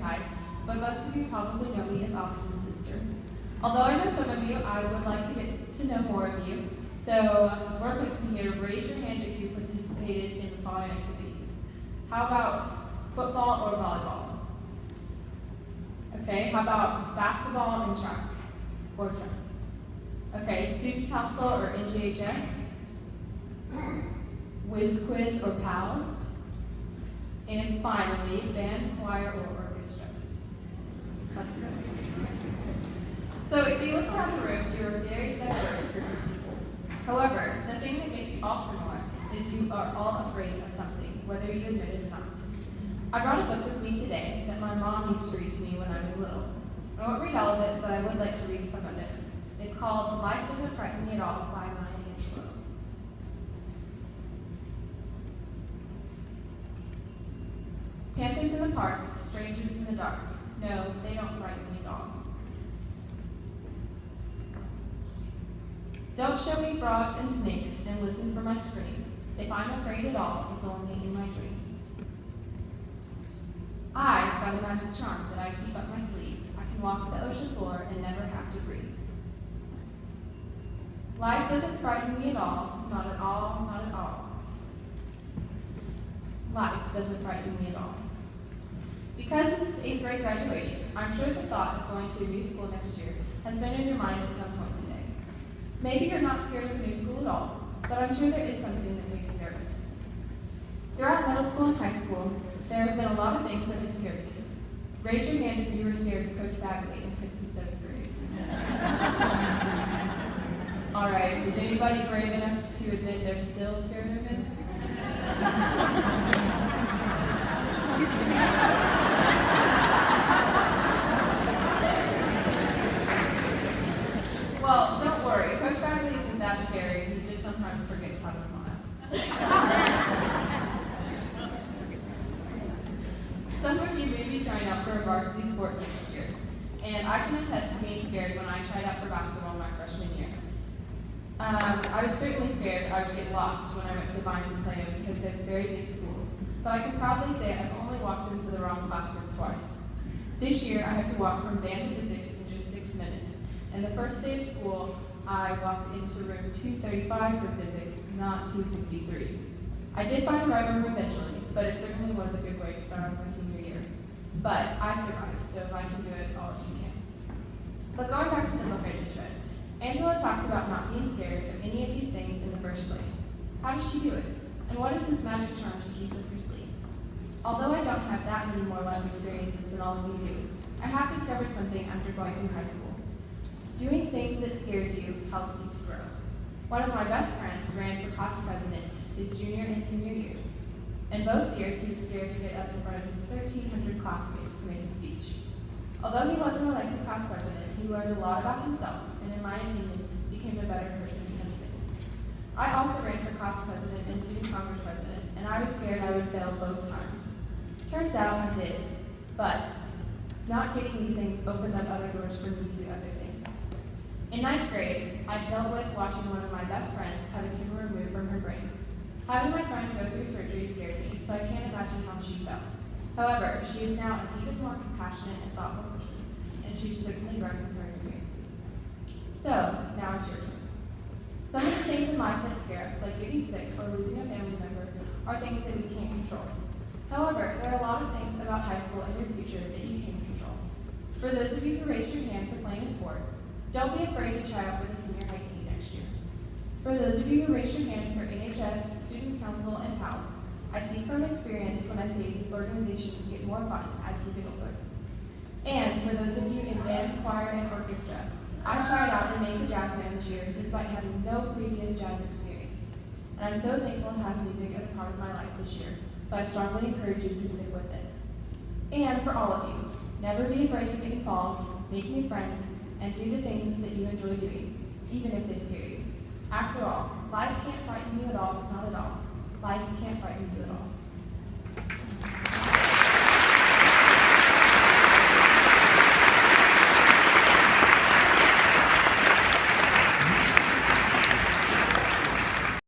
hi, but most of you probably know me as Austin's sister. Although I know some of you, I would like to get to know more of you, so work with me here. Raise your hand if you participated in the following activities. How about football or volleyball? Okay, how about basketball and track or track? Okay, student council or NGHS? Whiz quiz or PALS? And finally, band, choir, or orchestra. That's the next one. So if you look around the room, you're a very diverse group of people. However, the thing that makes you all similar is you are all afraid of something, whether you admit it or not. I brought a book with me today that my mom used to read to me when I was little. I won't read all of it, but I would like to read some of it. It's called Life Doesn't Frighten Me at All by Maya Angelou. Panthers in the park, strangers in the dark. No, they don't frighten me at all. Don't show me frogs and snakes and listen for my scream. If I'm afraid at all, it's only in my dreams. I've got a magic charm that I keep up my sleeve. I can walk the ocean floor and never have to breathe. Life doesn't frighten me at all, not at all, not at all. Life doesn't frighten me at all. Because this is 8th grade graduation, I'm sure the thought of going to a new school next year has been in your mind at some point today. Maybe you're not scared of a new school at all, but I'm sure there is something that makes you nervous. Throughout middle school and high school, there have been a lot of things that have scared you. Raise your hand if you were scared of Coach Bagley in 6th and 7th grade. All right, is anybody brave enough to admit they're still scared of him? Well, don't worry, Coach Bagley isn't that scary, he just sometimes forgets how to smile. Some of you may be trying out for a varsity sport next year, and I can attest to being scared when I tried out for basketball my freshman year. I was certainly scared I would get lost when I went to Vines and Plano because they're very big schools, but I can proudly say I've only walked into the wrong classroom twice. This year I had to walk from band to physics in just 6 minutes, and the first day of school I walked into room 235 for physics, not 253. I did find the right room eventually, but it certainly was a good way to start off my senior year. But I survived, so if I can do it, all of you can. But going back to the book I just read, Angela talks about not being scared of any of these things in the first place. How does she do it? And what is this magic charm she keeps up her sleeve? Although I don't have that many more life experiences than all of you do, I have discovered something after going through high school. Doing things that scares you helps you to grow. One of my best friends ran for class president his junior and senior years. In both years, he was scared to get up in front of his 1,300 classmates to make a speech. Although he wasn't elected class president, he learned a lot about himself, and in my opinion, became a better person because of it. I also ran for class president and student congress president, and I was scared I would fail both times. Turns out I did, but not getting these things opened up other doors for me to do other things. In 9th grade, I dealt with watching one of my best friends have a tumor removed from her brain. Having my friend go through surgery scared me, so I can't imagine how she felt. However, she is now an even more compassionate and thoughtful person, and she's certainly grown from her experiences. So, now it's your turn. Some of the things in life that scare us, like getting sick or losing a family member, are things that we can't control. However, there are a lot of things about high school and your future that you can control. For those of you who raised your hand for playing a sport, don't be afraid to try out for the senior high team next year. For those of you who raised your hand for NHS, Student Council, and PALS, I speak from experience when I say these organizations get more fun as you get older. And for those of you in band, choir, and orchestra, I tried out and made the jazz band this year despite having no previous jazz experience. And I'm so thankful to have music as a part of my life this year, so I strongly encourage you to stick with it. And for all of you, never be afraid to get involved, make new friends, and do the things that you enjoy doing, even if they scare you. After all, life can't frighten you at all, not at all. Life can't frighten you at all.